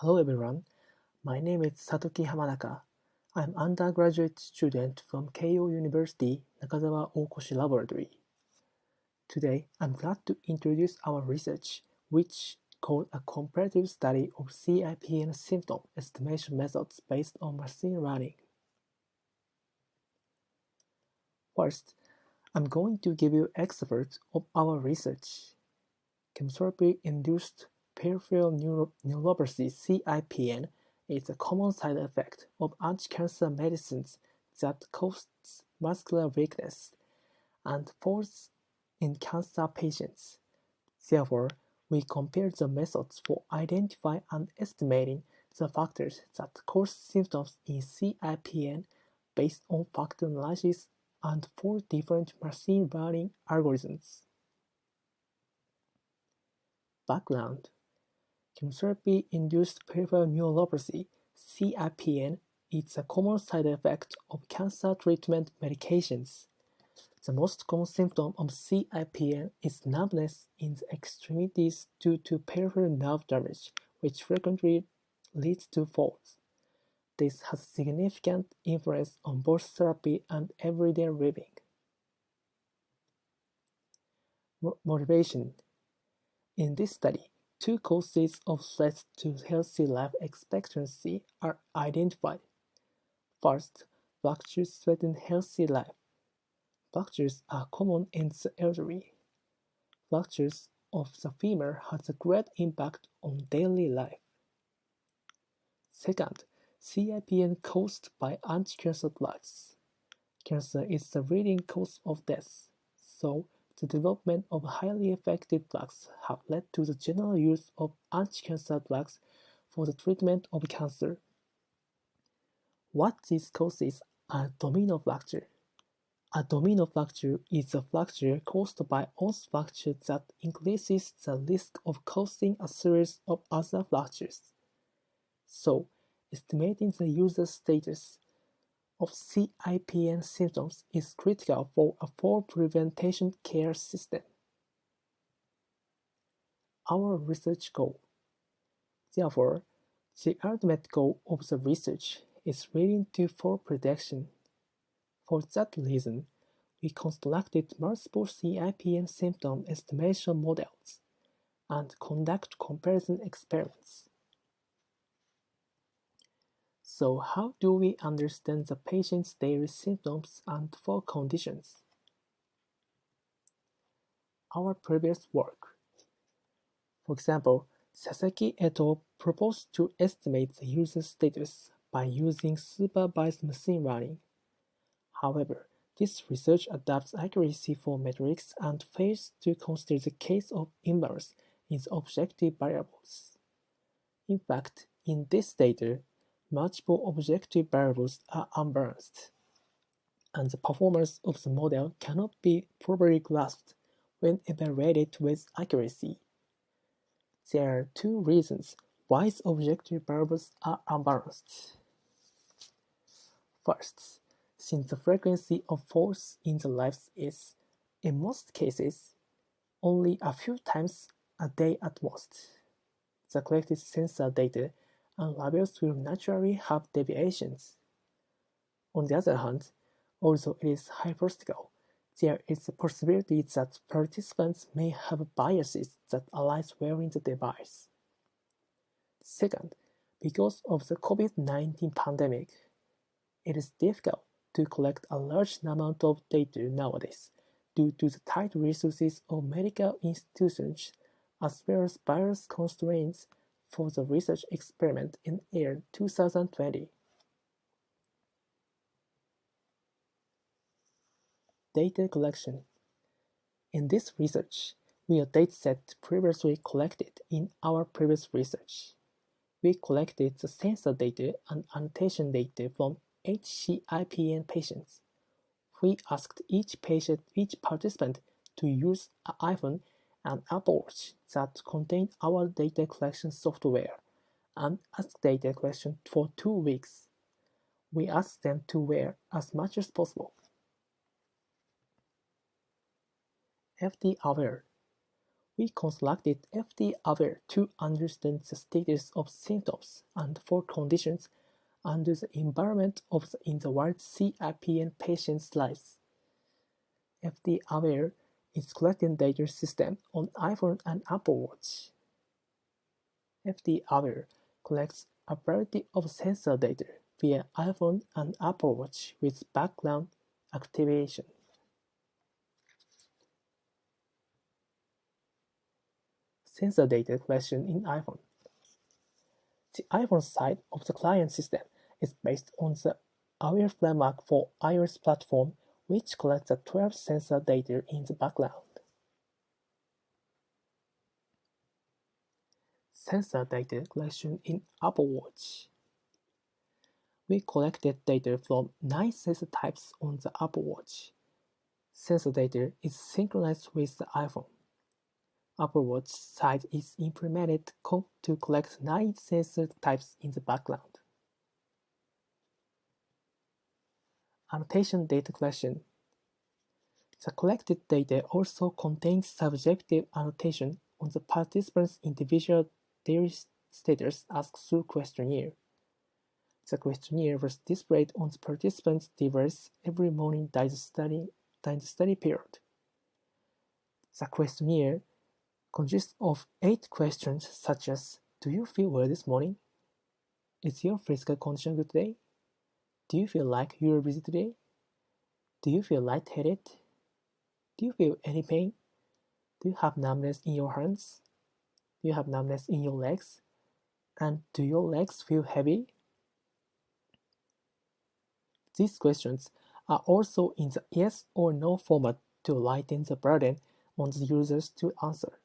Hello everyone, my name is Satoki Hamanaka. I'm undergraduate student from Keio University Nakazawa Okoshi Laboratory. Today, I'm glad to introduce our research, which called a comparative study of CIPN symptom estimation methods based on machine learning. First, I'm going to give you excerpts of our research. Chemotherapy-induced peripheral neuropathy (CIPN) is a common side effect of anti-cancer medicines that causes muscular weakness and falls in cancer patients. Therefore, we compared the methods for identifying and estimating the factors that cause symptoms in CIPN based on factor analysis and 4 different machine learning algorithms. Background: chemotherapy-induced peripheral neuropathy (CIPN) is a common side effect of cancer treatment medications. The most common symptom of CIPN is numbness in the extremities due to peripheral nerve damage, which frequently leads to falls. This has significant influence on both therapy and everyday living. Motivation: in this study, 2 causes of threats to healthy life expectancy are identified. First, fractures threaten healthy life. Fractures are common in the elderly. Fractures of the femur has a great impact on daily life. Second, CIPN caused by anti-cancer drugs. Cancer is the leading cause of death, so the development of highly effective drugs have led to the general use of anti-cancer drugs for the treatment of cancer. What this causes are domino fracture. A domino fracture is a fracture caused by os fracture that increases the risk of causing a series of other fractures. So, estimating the user status of CIPN symptoms is critical for a fall prevention care system. Our research goal. Therefore, the ultimate goal of the research is leading to fall prediction. For that reason, we constructed multiple CIPN symptom estimation models and conduct comparison experiments. So how do we understand the patient's daily symptoms and fall conditions? Our previous work. For example, Sasaki et al. Proposed to estimate the user status by using supervised machine learning. However, this research adapts accuracy for metrics and fails to consider the case of imbalance in the objective variables. In fact, in this data, multiple objective variables are unbalanced, and the performance of the model cannot be properly grasped when evaluated with accuracy. There are 2 reasons why the objective variables are unbalanced. First, since the frequency of falls in the lives is, in most cases, only a few times a day at most, the collected sensor data and labels will naturally have deviations. On the other hand, although it is hypothetical, there is a possibility that participants may have biases that align wearing the device. Second, because of the COVID-19 pandemic, it is difficult to collect a large amount of data nowadays due to the tight resources of medical institutions as well as various constraints for the research experiment in year 2020. Data collection. In this research, we use dataset previously collected in our previous research. We collected the sensor data and annotation data from CIPN patients. We asked each participant to use an iPhone and Apple Watch that contained our data collection software and asked data collection for 2 weeks. We asked them to wear as much as possible. FD aware. We constructed FD-aware to understand the status of symptoms and for conditions under the environment of the in the world CIPN patients' lives. FD-aware is collecting data system on iPhone and Apple Watch. FD-aware collects a variety of sensor data via iPhone and Apple Watch with background activation. Sensor data collection in iPhone. The iPhone side of the client system is based on the Aware framework for iOS platform, which collects the 12 sensor data in the background. Sensor data collection in Apple Watch. We collected data from 9 sensor types on the Apple Watch. Sensor data is synchronized with the iPhone. Apple Watch side is implemented to collect 9 sensor types in the background. Annotation data collection. The collected data also contains subjective annotation on the participants' individual daily status asked through questionnaire. The questionnaire was displayed on the participants' device every morning during the study period. The questionnaire consists of 8 questions such as: do you feel well this morning? Is your physical condition good today? Do you feel like you are busy today? Do you feel lightheaded? Do you feel any pain? Do you have numbness in your hands? Do you have numbness in your legs? And do your legs feel heavy? These questions are also in the yes or no format to lighten the burden on the users to answer.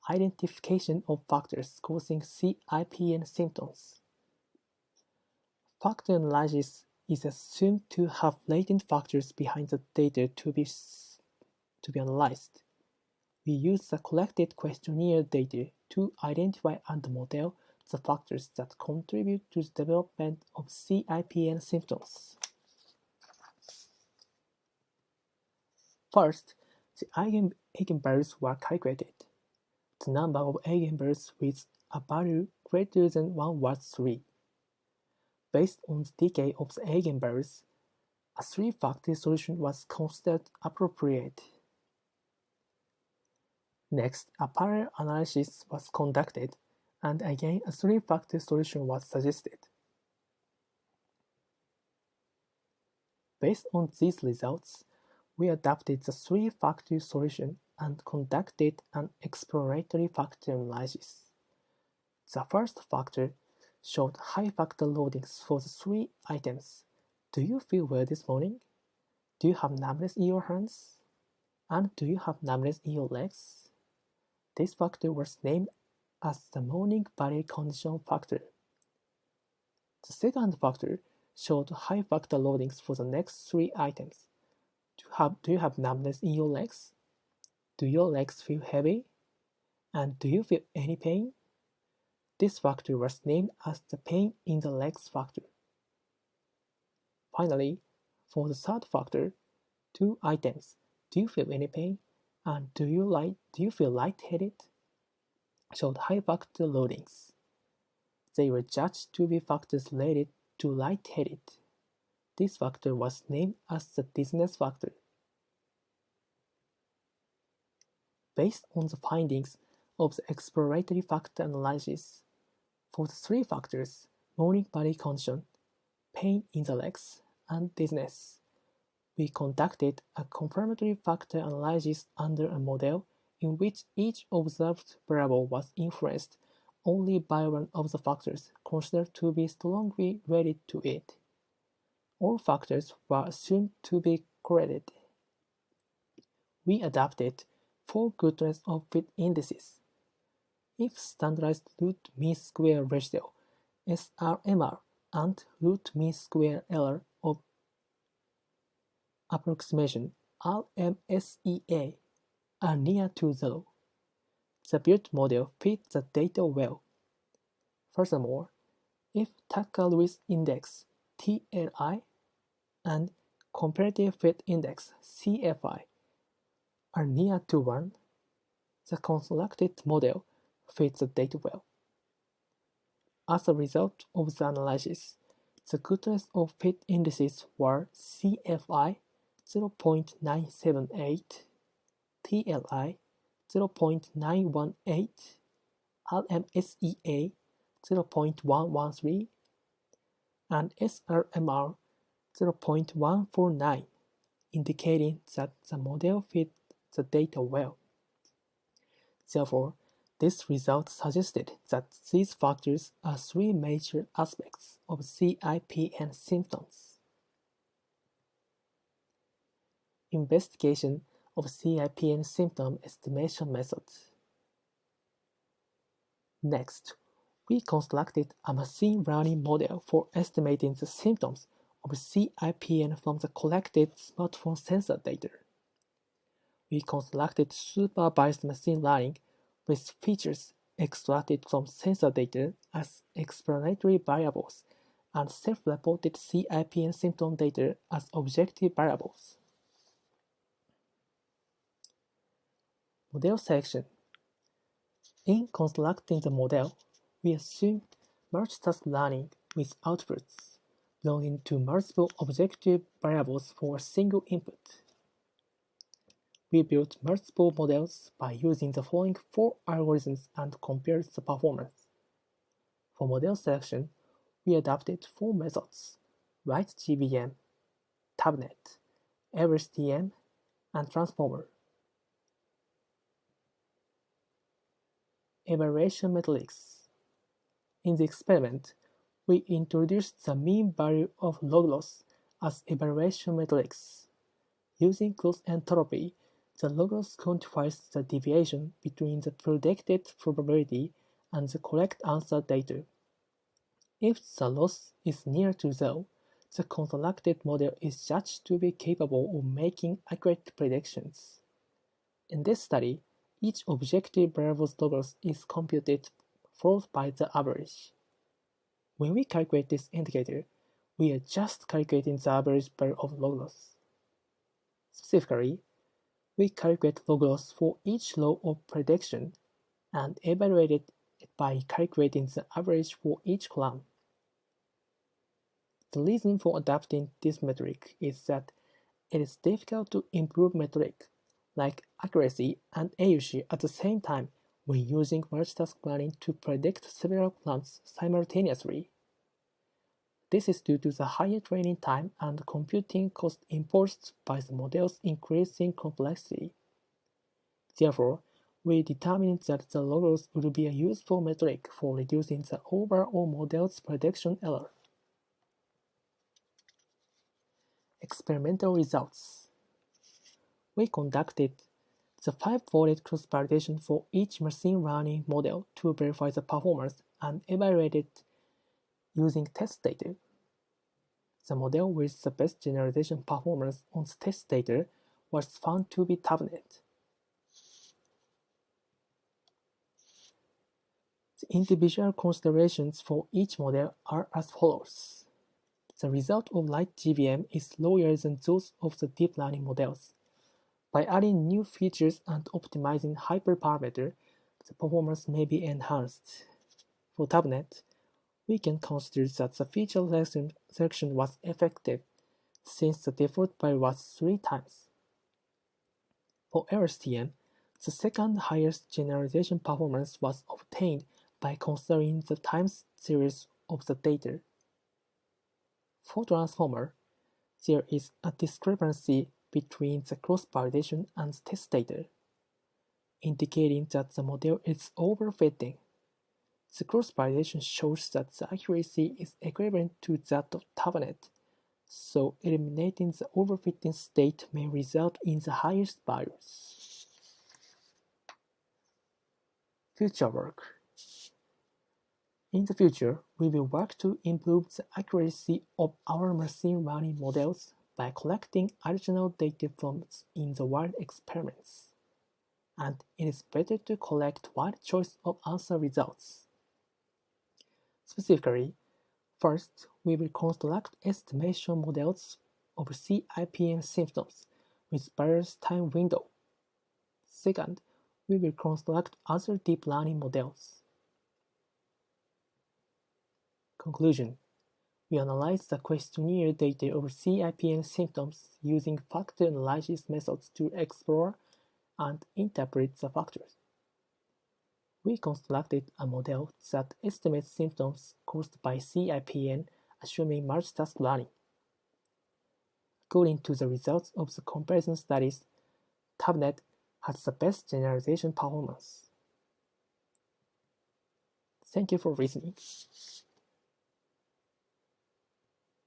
Identification of factors causing CIPN symptoms. Factor analysis is assumed to have latent factors behind the data to be analyzed. We use the collected questionnaire data to identify and model the factors that contribute to the development of CIPN symptoms. First, the eigenvalues were calculated. The number of eigenvalues with a value greater than 1 was 3. Based on the decay of the eigenvalues, a 3-factor solution was considered appropriate. Next, a parallel analysis was conducted, and again a 3-factor solution was suggested. Based on these results, we adapted the 3-factor solution and conducted an exploratory factor analysis. The first factor showed high factor loadings for the 3 items. Do you feel well this morning? Do you have numbness in your hands? And do you have numbness in your legs? This factor was named as the morning body condition factor. The second factor showed high factor loadings for the next 3 items. Do you have numbness in your legs? Do your legs feel heavy? And do you feel any pain? This factor was named as the pain in the legs factor. Finally, for the third factor, 2 items, do you feel any pain? And do you feel lightheaded? Showed high factor loadings. They were judged to be factors related to lightheaded. This factor was named as the dizziness factor. Based on the findings of the exploratory factor analysis, for the 3 factors, morning body condition, pain in the legs, and dizziness, we conducted a confirmatory factor analysis under a model in which each observed variable was influenced only by one of the factors considered to be strongly related to it. All factors were assumed to be correlated. We adapted 4 goodness of fit indices. If standardized root mean square ratio (SRMR) and root mean square error of approximation (RMSEA) are near to 0, the built model fits the data well. Furthermore, if Tucker-Lewis index (TLI) and comparative fit index (CFI) are near to 1, the constructed model fits the data well. As a result of the analysis, the goodness of fit indices were CFI 0.978, TLI 0.918, LMSEA 0.113, and SRMR 0.149, indicating that the model fit the data well. Therefore, this result suggested that these factors are three major aspects of CIPN symptoms. Investigation of CIPN symptom estimation method. Next, we constructed a machine learning model for estimating the symptoms of CIPN from the collected smartphone sensor data. We constructed supervised machine learning with features extracted from sensor data as explanatory variables and self-reported CIPN symptom data as objective variables. Model selection. In constructing the model, we assumed multitask learning with outputs belonging to multiple objective variables for a single input. We built multiple models by using the following 4 algorithms and compared the performance. For model selection, we adopted 4 methods: WriteGBM, Tabnet, LSTM, and Transformer. Evaluation metrics. In the experiment, we introduced the mean value of log loss as evaluation metrics. Using closed entropy, the log loss quantifies the deviation between the predicted probability and the correct answer data. If the loss is near to 0, the constructed model is judged to be capable of making accurate predictions. In this study, each objective variable's log loss is computed followed by the average. When we calculate this indicator, we are just calculating the average value of log loss. Specifically, we calculate log loss for each row of prediction and evaluate it by calculating the average for each column. The reason for adopting this metric is that it is difficult to improve metrics like accuracy and AUC at the same time when using multitask learning to predict several columns simultaneously. This is due to the higher training time and computing cost imposed by the model's increasing complexity. Therefore, we determined that the log loss would be a useful metric for reducing the overall model's prediction error. Experimental results. We conducted the 5-folded cross-validation for each machine learning model to verify the performance and evaluated using test data. The model with the best generalization performance on the test data was found to be Tabnet. The individual considerations for each model are as follows. The result of WriteGBM is lower than those of the deep learning models. By adding new features and optimizing hyperparameter, the performance may be enhanced. For Tabnet, we can consider that the feature selection was effective since the default value was 3 times. For LSTM, the second highest generalization performance was obtained by considering the time series of the data. For Transformer, there is a discrepancy between the cross-validation and test data, indicating that the model is overfitting. The cross-validation shows that the accuracy is equivalent to that of Tabnet, so eliminating the overfitting state may result in the highest values. Future work. In the future, we will work to improve the accuracy of our machine learning models by collecting additional data from in-the-wild experiments. And it is better to collect wide choice of answer results. Specifically, first, we will construct estimation models of CIPN symptoms with various time window. Second, we will construct other deep learning models. Conclusion. We analyze the questionnaire data of CIPN symptoms using factor analysis methods to explore and interpret the factors. We constructed a model that estimates symptoms caused by CIPN assuming multitask learning. According to the results of the comparison studies, TabNet has the best generalization performance. Thank you for listening.